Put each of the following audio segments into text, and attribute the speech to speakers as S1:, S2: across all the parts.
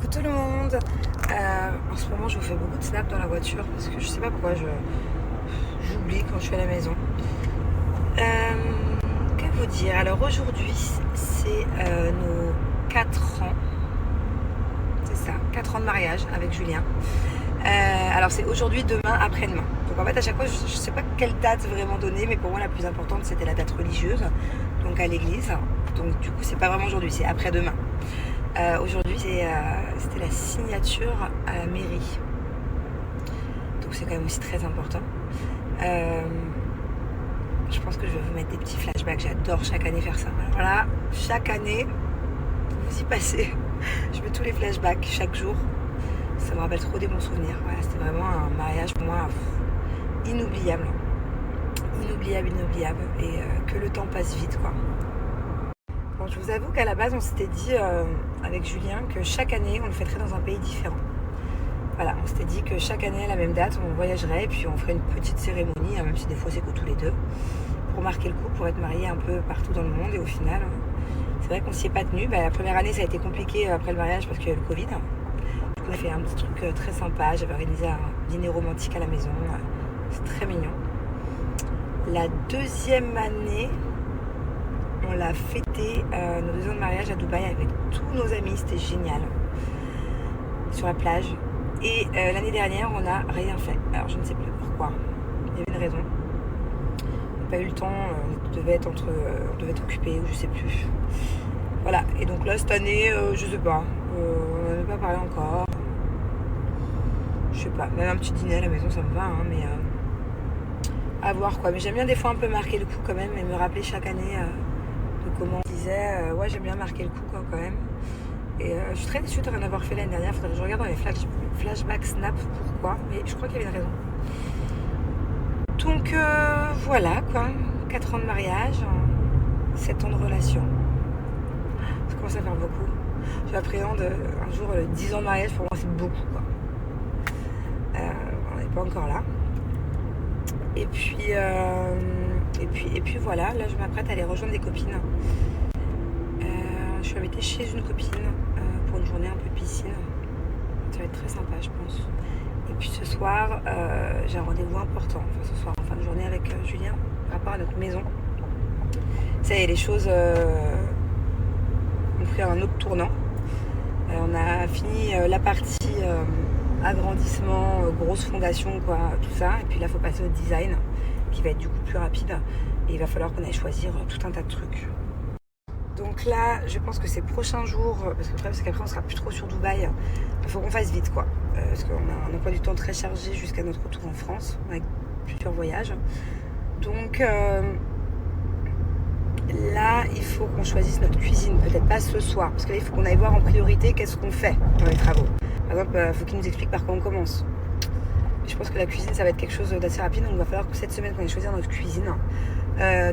S1: Coucou tout le monde. En ce moment je vous fais beaucoup de snaps dans la voiture parce que je sais pas pourquoi j'oublie quand je suis à la maison. Que vous dire? Alors aujourd'hui c'est nos 4 ans. C'est ça, 4 ans de mariage avec Julien. Alors c'est aujourd'hui, demain, après-demain. Donc en fait à chaque fois je sais pas quelle date vraiment donner, mais pour moi la plus importante c'était la date religieuse, donc à l'église. Donc du coup c'est pas vraiment aujourd'hui, c'est après-demain. Aujourd'hui c'était la signature à la mairie, donc c'est quand même aussi très important. Je pense que je vais vous mettre des petits flashbacks, j'adore chaque année faire ça. Alors là, chaque année, vous y passez, je mets tous les flashbacks chaque jour, ça me rappelle trop des bons souvenirs. Voilà, c'était vraiment un mariage pour moi inoubliable, et que le temps passe vite quoi. Bon, je vous avoue qu'à la base, on s'était dit avec Julien que chaque année, on le fêterait dans un pays différent. Voilà, on s'était dit que chaque année, à la même date, on voyagerait et puis on ferait une petite cérémonie, même si des fois c'est que tous les deux, pour marquer le coup, pour être mariés un peu partout dans le monde. Et au final, c'est vrai qu'on s'y est pas tenu. La première année, ça a été compliqué après le mariage parce qu'il y a eu le Covid. Du coup, on a fait un petit truc très sympa. J'avais organisé un dîner romantique à la maison. C'est très mignon. La deuxième année, on l'a fêté nos 2 ans de mariage à Dubaï avec tous nos amis, c'était génial, sur la plage. Et l'année dernière, on n'a rien fait. Alors je ne sais plus pourquoi, il y avait une raison. On n'a pas eu le temps, on devait être occupés ou je sais plus. Voilà, et donc là cette année, je sais pas, on n'en avait pas parlé encore. Je sais pas, même un petit dîner à la maison ça me va, hein, mais à voir quoi. Mais j'aime bien des fois un peu marquer le coup quand même et me rappeler chaque année de comment on disait. Ouais, j'aime bien marquer le coup quoi, quand même. Et je suis très déçue de rien avoir fait l'année dernière. Faudrait que je regarde dans les flashbacks snap pourquoi, mais je crois qu'il y avait une raison. Donc voilà quoi, 4 ans de mariage, 7 ans de relation. Ça commence à faire beaucoup. J'appréhende un jour 10 ans de mariage, pour moi c'est beaucoup quoi. On n'est pas encore là. Et puis voilà, là je m'apprête à aller rejoindre des copines. Je suis invitée chez une copine pour une journée un peu piscine. Ça va être très sympa je pense. Et puis ce soir, j'ai un rendez-vous important. Enfin ce soir en fin de journée avec Julien par rapport à notre maison. Ça y est, les choses ont pris un autre tournant. On a fini la partie agrandissement, grosse fondation, quoi, tout ça. Et puis là, il faut passer au design, qui va être du coup plus rapide. Et il va falloir qu'on aille choisir tout un tas de trucs. Donc là, je pense que ces prochains jours, parce que le problème c'est qu'après on sera plus trop sur Dubaï, il faut qu'on fasse vite, quoi. Parce qu'on a un emploi du temps très chargé jusqu'à notre retour en France, avec plusieurs voyages. Donc là, il faut qu'on choisisse notre cuisine, peut-être pas ce soir, parce que là, il faut qu'on aille voir en priorité qu'est-ce qu'on fait dans les travaux. Par exemple, il faut qu'il nous explique par quoi on commence. Je pense que la cuisine, ça va être quelque chose d'assez rapide, donc il va falloir que cette semaine qu'on aille choisir notre cuisine.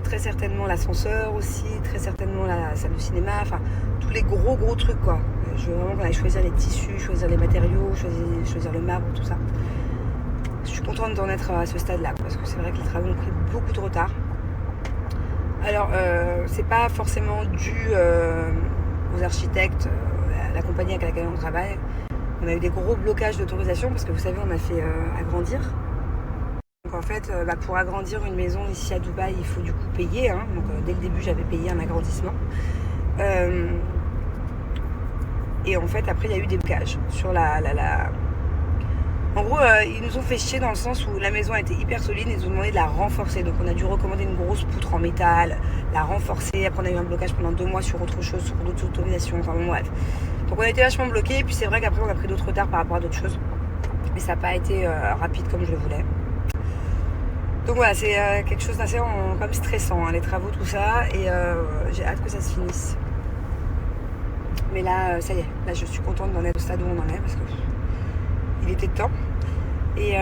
S1: Très certainement l'ascenseur aussi, très certainement la salle de cinéma, enfin tous les gros trucs quoi. Je veux vraiment qu'on aille choisir les tissus, choisir les matériaux, choisir le marbre, tout ça. Je suis contente d'en être à ce stade-là, parce que c'est vrai que les travaux ont pris beaucoup de retard. Alors, c'est pas forcément dû aux architectes, à la compagnie avec laquelle on travaille. On a eu des gros blocages d'autorisation parce que vous savez, on a fait agrandir. Donc en fait, pour agrandir une maison ici à Dubaï, il faut du coup payer. Hein. Donc dès le début, j'avais payé un agrandissement. Et en fait, après, il y a eu des blocages sur la... En gros, ils nous ont fait chier dans le sens où la maison a été hyper solide, ils nous ont demandé de la renforcer. Donc on a dû recommander une grosse poutre en métal, la renforcer. Après, on a eu un blocage pendant 2 mois sur autre chose, sur d'autres autorisations. Enfin bon, bref. Donc on a été vachement bloqués. Et puis c'est vrai qu'après, on a pris d'autres retards par rapport à d'autres choses. Mais ça n'a pas été rapide comme je le voulais. Donc voilà, c'est quelque chose d'assez quand même stressant, hein, les travaux, tout ça. Et j'ai hâte que ça se finisse. Mais là, ça y est. Là, je suis contente d'en être au stade où on en est parce que il était temps. Et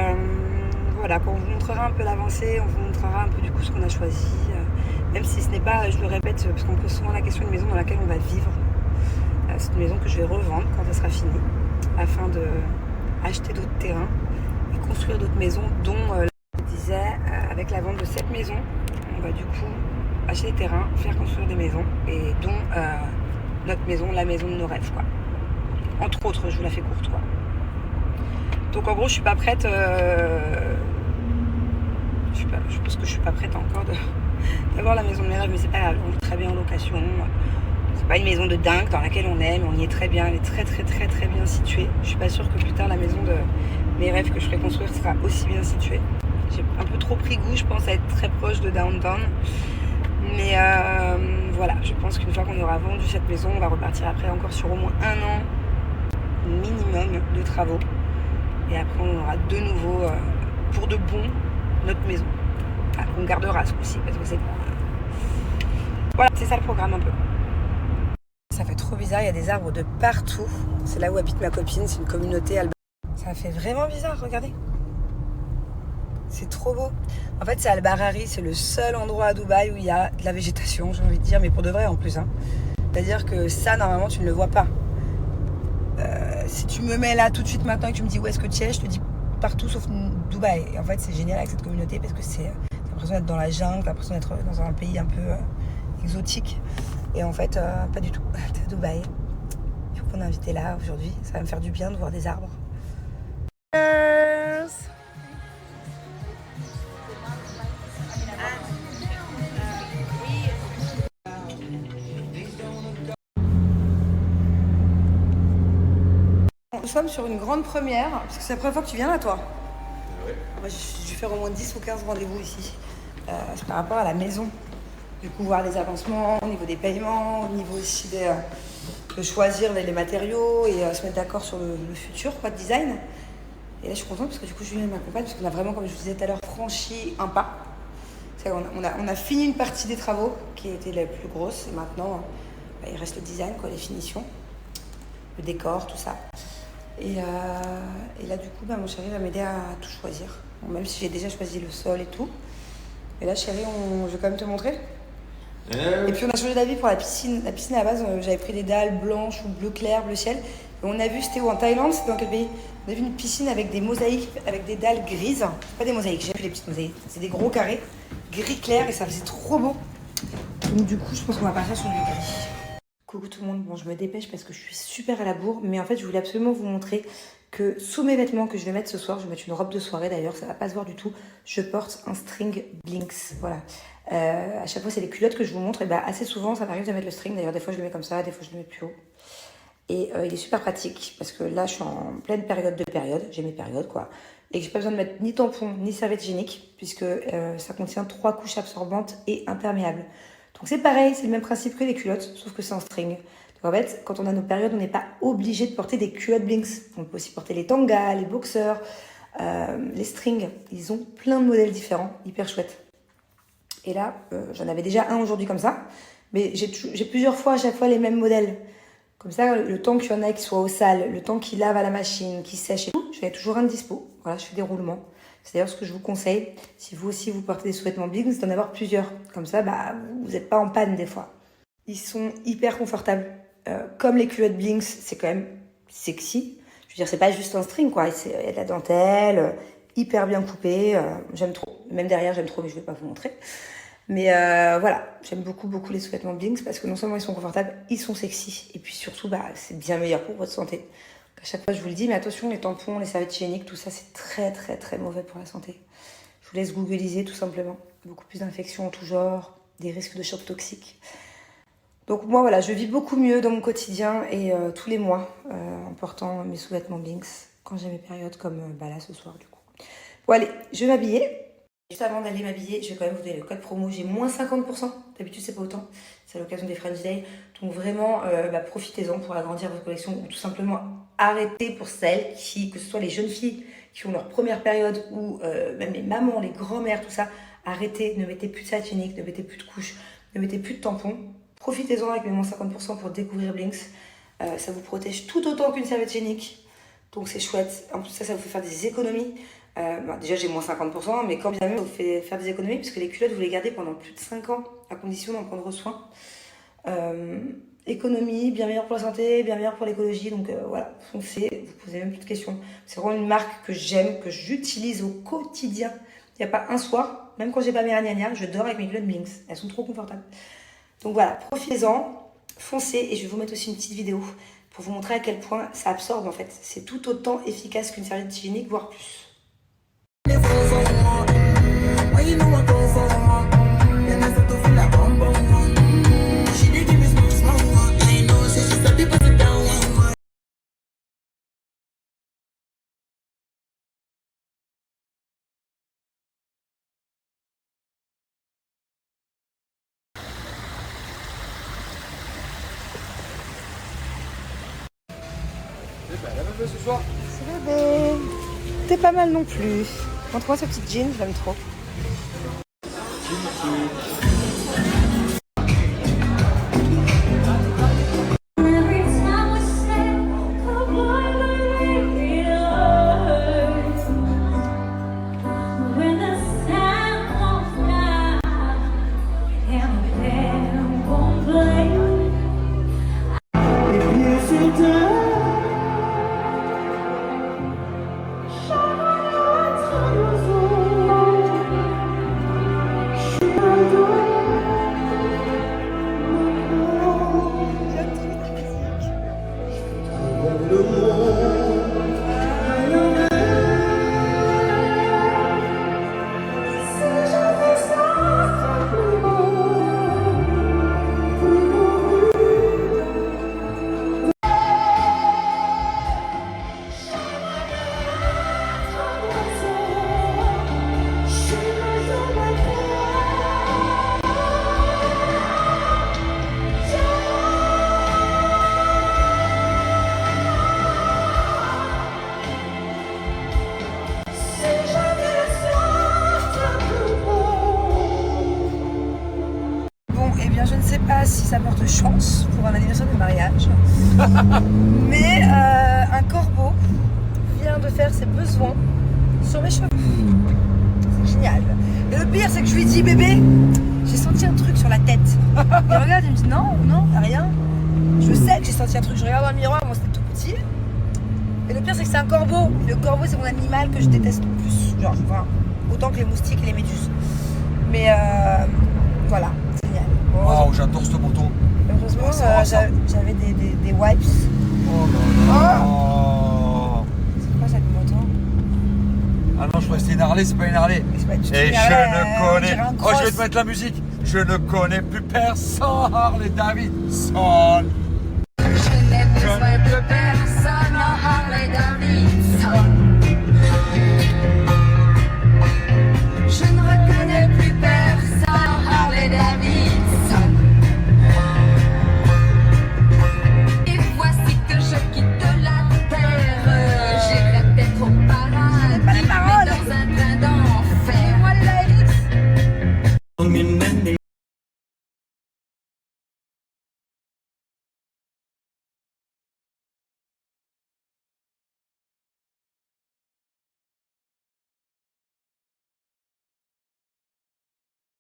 S1: voilà, quand on vous montrera un peu l'avancée, on vous montrera un peu du coup ce qu'on a choisi. Même si ce n'est pas, je le répète, parce qu'on me pose souvent la question d'une maison dans laquelle on va vivre. C'est une maison que je vais revendre quand elle sera finie, afin de acheter d'autres terrains et construire d'autres maisons, dont je disais, avec la vente de cette maison, on va du coup acheter des terrains, faire construire des maisons, et dont notre maison, la maison de nos rêves, quoi. Entre autres, je vous la fais courte, quoi. Donc en gros, je suis pas prête. Je pense que je suis pas prête encore d'avoir la maison de mes rêves, mais c'est pas grave, on est très bien en location. C'est pas une maison de dingue dans laquelle on est, mais on y est très bien. Elle est très très très très bien située. Je suis pas sûre que plus tard la maison de mes rêves que je ferai construire sera aussi bien située. J'ai un peu trop pris goût, je pense, à être très proche de downtown. Mais voilà, je pense qu'une fois qu'on aura vendu cette maison, on va repartir après encore sur au moins 1 an minimum de travaux. Et après, on aura de nouveau, pour de bon, notre maison. On gardera ce coup-ci, parce que c'est... Voilà, c'est ça le programme un peu. Ça fait trop bizarre, il y a des arbres de partout. C'est là où habite ma copine, c'est une communauté albanais. Ça fait vraiment bizarre, regardez. C'est trop beau. En fait, c'est Al-Barari, c'est le seul endroit à Dubaï où il y a de la végétation, j'ai envie de dire, mais pour de vrai en plus. Hein. C'est-à-dire que ça, normalement, tu ne le vois pas. Si tu me mets là tout de suite maintenant et que tu me dis où est-ce que tu es, je te dis partout sauf Dubaï. Et en fait, c'est génial avec cette communauté parce que t'as l'impression d'être dans la jungle, t'as l'impression d'être dans un pays un peu exotique. Et en fait, pas du tout. T'es à Dubaï. Du coup, on est invité là aujourd'hui. Ça va me faire du bien de voir des arbres. Nous sommes sur une grande première, parce que c'est la première fois que tu viens là, toi.
S2: Ouais.
S1: Moi, je vais faire au moins 10 ou 15 rendez-vous ici. C'est par rapport à la maison. Du coup, voir les avancements au niveau des paiements, au niveau aussi de choisir les matériaux et se mettre d'accord sur le futur, quoi, de design. Et là, je suis contente parce que du coup, Julien m'accompagne, parce qu'on a vraiment, comme je vous disais tout à l'heure, franchi un pas. On a fini une partie des travaux qui était la plus grosse, et maintenant, il reste le design, quoi, les finitions, le décor, tout ça. Et là, du coup, mon chéri va m'aider à tout choisir. Bon, même si j'ai déjà choisi le sol et tout. Et là, chéri, je vais quand même te montrer. Et puis, on a changé d'avis pour la piscine. La piscine, à la base, j'avais pris des dalles blanches ou bleu clair, bleu ciel. Et on a vu, c'était où, en Thaïlande, c'était dans quel pays? On a vu une piscine avec des mosaïques, avec des dalles grises. Pas des mosaïques, j'ai vu les petites mosaïques. C'est des gros carrés, gris clair, et ça faisait trop beau. Donc, du coup, je pense qu'on va partir sur du gris. Coucou tout le monde, bon je me dépêche parce que je suis super à la bourre, mais en fait je voulais absolument vous montrer que sous mes vêtements que je vais mettre ce soir, je vais mettre une robe de soirée d'ailleurs, ça va pas se voir du tout, je porte un string Blinks, voilà. À chaque fois c'est les culottes que je vous montre, et assez souvent ça m'arrive de mettre le string, d'ailleurs des fois je le mets comme ça, des fois je le mets plus haut. Et il est super pratique parce que là je suis en pleine période, j'ai mes périodes quoi, et que j'ai pas besoin de mettre ni tampon ni serviette hygiénique puisque ça contient 3 couches absorbantes et imperméables. Donc c'est pareil, c'est le même principe que les culottes, sauf que c'est en string. Donc en fait, quand on a nos périodes, on n'est pas obligé de porter des culottes Blinks. On peut aussi porter les tangas, les boxers, les strings. Ils ont plein de modèles différents, hyper chouettes. Et là, j'en avais déjà un aujourd'hui comme ça, mais j'ai plusieurs fois à chaque fois les mêmes modèles. Comme ça, le temps qu'il y en a qui soient au sale, le temps qu'ils lavent à la machine, qu'ils sèchent et tout, j'avais toujours un de dispo. Voilà, je fais des roulements. C'est d'ailleurs ce que je vous conseille, si vous aussi vous portez des sous-vêtements Blinks, c'est d'en avoir plusieurs. Comme ça, vous n'êtes pas en panne des fois. Ils sont hyper confortables. Comme les culottes Blinks, c'est quand même sexy. Je veux dire, c'est pas juste un string, quoi. Il y a de la dentelle, hyper bien coupé. J'aime trop. Même derrière, j'aime trop, mais je vais pas vous montrer. Mais voilà, j'aime beaucoup, beaucoup les sous-vêtements Blinks parce que non seulement ils sont confortables, ils sont sexy. Et puis surtout, c'est bien meilleur pour votre santé. À chaque fois, je vous le dis, mais attention, les tampons, les serviettes hygiéniques, tout ça, c'est très, très, très mauvais pour la santé. Je vous laisse googliser tout simplement. Beaucoup plus d'infections en tout genre, des risques de choc toxique. Donc moi, voilà, je vis beaucoup mieux dans mon quotidien et tous les mois en portant mes sous-vêtements Blinks quand j'ai mes périodes comme là ce soir du coup. Bon allez, je vais m'habiller. Juste avant d'aller m'habiller, je vais quand même vous donner le code promo. J'ai moins 50%. D'habitude, c'est pas autant. C'est à l'occasion des French Day. Donc vraiment, profitez-en pour agrandir votre collection ou tout simplement arrêtez pour celles qui, que ce soit les jeunes filles qui ont leur première période ou même les mamans, les grand-mères, tout ça, arrêtez, ne mettez plus de serviette hygiénique, ne mettez plus de couches, ne mettez plus de tampons. Profitez-en avec mes moins 50% pour découvrir Blinks. Ça vous protège tout autant qu'une serviette hygiénique. Donc c'est chouette. En plus, ça vous fait faire des économies. Déjà j'ai moins 50%, mais quand bien même, ça vous fait faire des économies, puisque les culottes, vous les gardez pendant plus de 5 ans, à condition d'en prendre soin. Économie, bien meilleure pour la santé, bien meilleure pour l'écologie, donc voilà, foncez, vous posez même plus de questions. C'est vraiment une marque que j'aime, que j'utilise au quotidien. Il n'y a pas un soir, même quand j'ai pas mes ragnagnas, je dors avec mes culottes Blinks, elles sont trop confortables. Donc voilà, profitez-en, foncez, et je vais vous mettre aussi une petite vidéo pour vous montrer à quel point ça absorbe en fait. C'est tout autant efficace qu'une serviette hygiénique, voire plus.
S2: Elle a même fait ce soir.
S1: C'est bébé. T'es pas mal non plus. Montre-moi ce petit jean, je l'aime trop. Je ne sais pas si ça porte chance pour un anniversaire de mariage, mais un corbeau vient de faire ses besoins sur mes cheveux. C'est génial. Et le pire, c'est que je lui dis, bébé, j'ai senti un truc sur la tête. Il regarde, il me dit, non, rien. Je sais que j'ai senti un truc. Je regarde dans le miroir, moi c'était tout petit. Et le pire, c'est que c'est un corbeau. Et le corbeau, c'est mon animal que je déteste le plus. Genre, enfin, autant que les moustiques et les méduses. Mais voilà.
S2: Waouh, j'adore ce moto.
S1: Heureusement, j'avais des wipes.
S2: Oh là là.
S1: C'est quoi cette moto?
S2: Ah non, je crois que c'était une Harley, c'est pas une Harley. Et je ne connais. Oh, je vais te mettre la musique. Je ne connais plus personne, Harley Davidson.